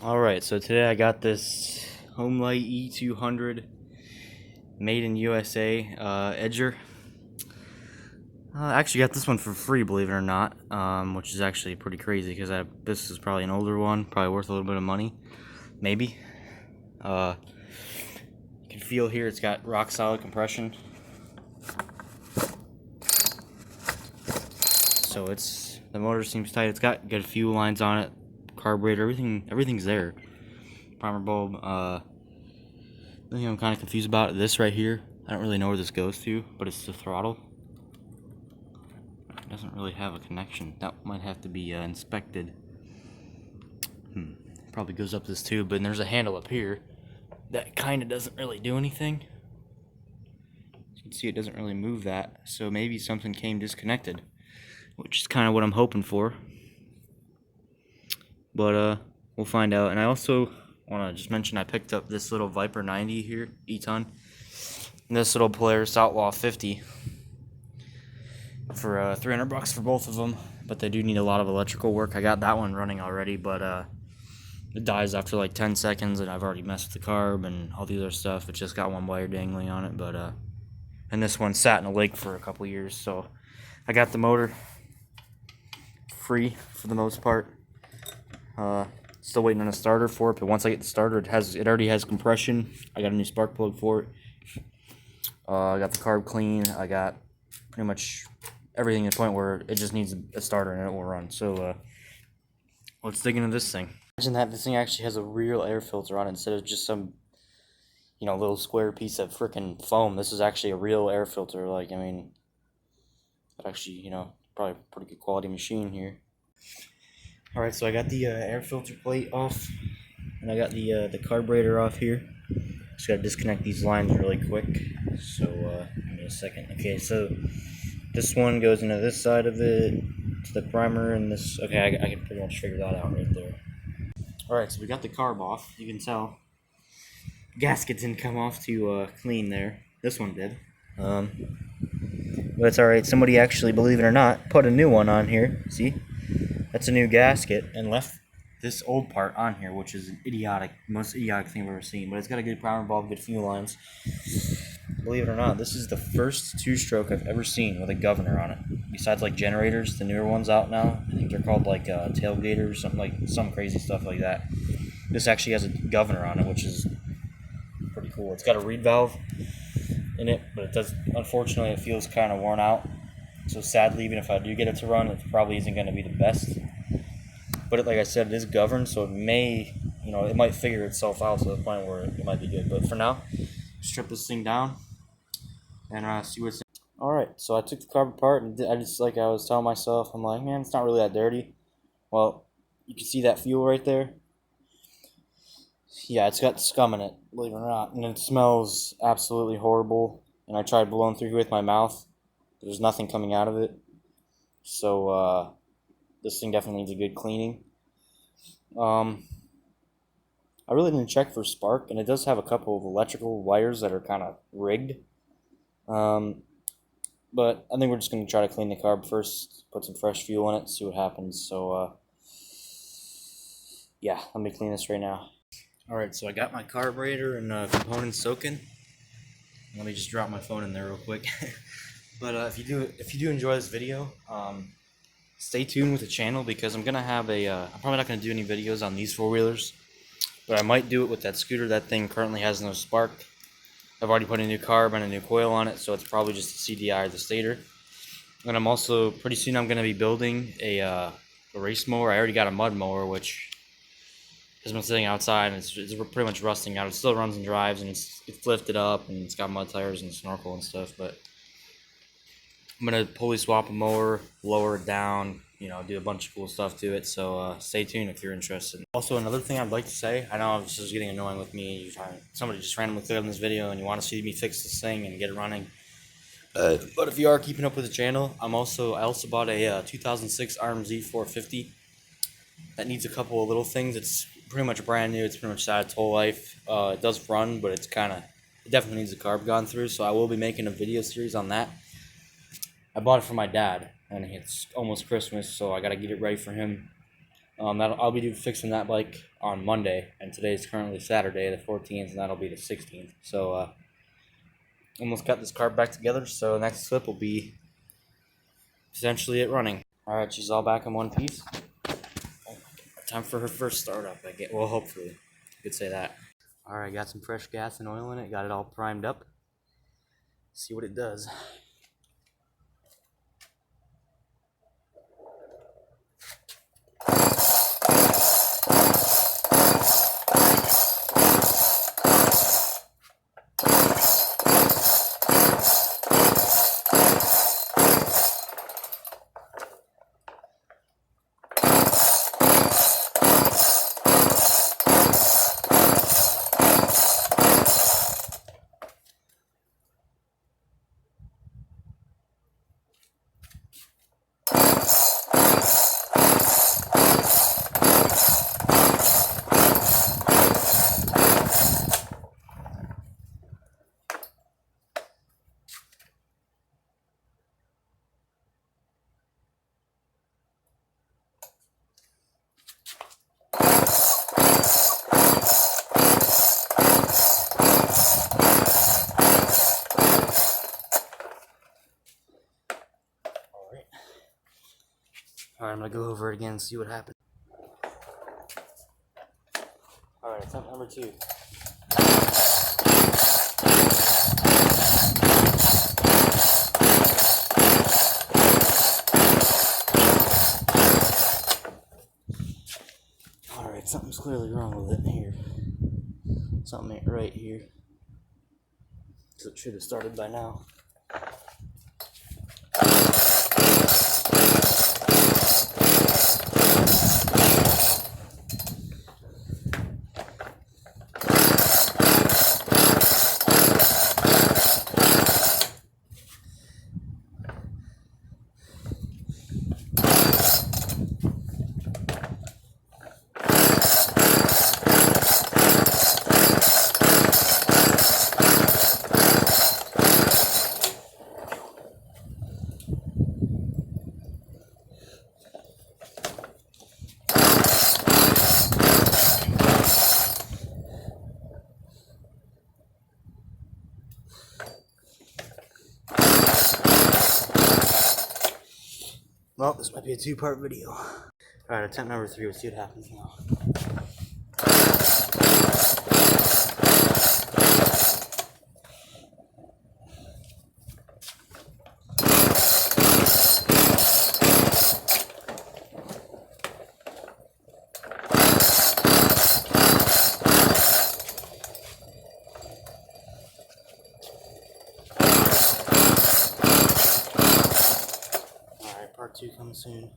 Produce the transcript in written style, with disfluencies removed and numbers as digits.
Alright, so today I got this homelite E200 made in USA edger. I actually got this one for free, believe it or not, which is actually pretty crazy because this is probably an older one, probably worth a little bit of money, maybe. You can feel here it's got rock solid compression. So the motor seems tight. It's got good fuel lines on it, carburetor, everything's there. Primer bulb. The thing I'm kind of confused about this right here. I don't really know where this goes to, but it's the throttle. It doesn't really have a connection. That might have to be inspected. Probably goes up this tube, but there's a handle up here that kind of doesn't really do anything. As you can see, it doesn't really move that, so maybe something came disconnected, which is kind of what I'm hoping for. But we'll find out. And I also want to just mention I picked up this little Viper 90 here, E-ton, and this little Polaris Outlaw 50 for $300 for both of them. But they do need a lot of electrical work. I got that one running already, but it dies after like 10 seconds, and I've already messed with the carb and all the other stuff. It just got one wire dangling on it, but and this one sat in a lake for a couple years, so I got the motor free for the most part. Still waiting on a starter for it, but once I get the starter, it already has compression. I got a new spark plug for it. I got the carb clean. I got pretty much everything to the point where it just needs a starter and it will run. So let's dig into this thing. Imagine that this thing actually has a real air filter on it instead of just some, little square piece of freaking foam. This is actually a real air filter. Like, I mean, actually, probably a pretty good quality machine here. Alright, so I got the air filter plate off, and I got the carburetor off here. Just gotta disconnect these lines really quick. So, give me a second. Okay, so this one goes into this side of it, to the primer, and this. Okay, I can pretty much figure that out right there. Alright, so we got the carb off. You can tell gasket didn't come off too clean there. This one did. But it's alright. Somebody actually, believe it or not, put a new one on here. See? That's a new gasket, and left this old part on here, which is an most idiotic thing I've ever seen. But it's got a good primer bulb, good fuel lines. Believe it or not, this is the first two-stroke I've ever seen with a governor on it. Besides like generators, the newer ones out now, I think they're called like tailgaters, some crazy stuff like that. This actually has a governor on it, which is pretty cool. It's got a reed valve in it, but it does. Unfortunately, it feels kind of worn out. So sadly, even if I do get it to run, it probably isn't going to be the best. But like I said, it is governed, so it may, it might figure itself out to the point where it might be good. But for now, strip this thing down and see what's in. Alright, so I took the carb apart, and I just, like I was telling myself, I'm like, man, it's not really that dirty. Well, you can see that fuel right there. Yeah, it's got scum in it, believe it or not. And it smells absolutely horrible. And I tried blowing through with my mouth. There's nothing coming out of it. So, this thing definitely needs a good cleaning. I really didn't check for spark, and it does have a couple of electrical wires that are kind of rigged. But I think we're just going to try to clean the carb first, put some fresh fuel in it, see what happens. So, yeah, let me clean this right now. Alright, so I got my carburetor and components soaking. Let me just drop my phone in there real quick. But if you do enjoy this video, stay tuned with the channel, because I'm gonna have I'm probably not gonna do any videos on these four-wheelers, but I might do it with that scooter. That thing currently has no spark. I've already put a new carb and a new coil on it, so it's probably just the CDI or the stator. And I'm also pretty soon I'm gonna be building a race mower. I already got a mud mower, which has been sitting outside, and it's pretty much rusting out. It still runs and drives, and it's lifted up, and it's got mud tires and snorkel and stuff, but I'm going to pulley swap a mower, lower it down, do a bunch of cool stuff to it. So stay tuned if you're interested. Also, another thing I'd like to say, I know this is getting annoying with me. Somebody just randomly clicked on this video and you want to see me fix this thing and get it running. But if you are keeping up with the channel, I also bought a 2006 RMZ 450 that needs a couple of little things. It's pretty much brand new. It's pretty much had its whole life. It does run, but it definitely needs a carb gone through. So I will be making a video series on that. I bought it for my dad, and it's almost Christmas, so I gotta get it ready for him. I'll be fixing that bike on Monday, and today's currently Saturday, the 14th, and that'll be the 16th. So almost got this car back together. So next clip will be essentially it running. All right, she's all back in one piece. Time for her first startup. Well, hopefully, you could say that. All right, got some fresh gas and oil in it. Got it all primed up. See what it does. Alright, I'm gonna go over it again and see what happens. Alright, attempt number 2. Alright, something's clearly wrong with it here. Something ain't right here. So it should have started by now. Well, this might be a 2-part video. Alright, attempt number 3. Let's see what happens now. Part 2 comes soon.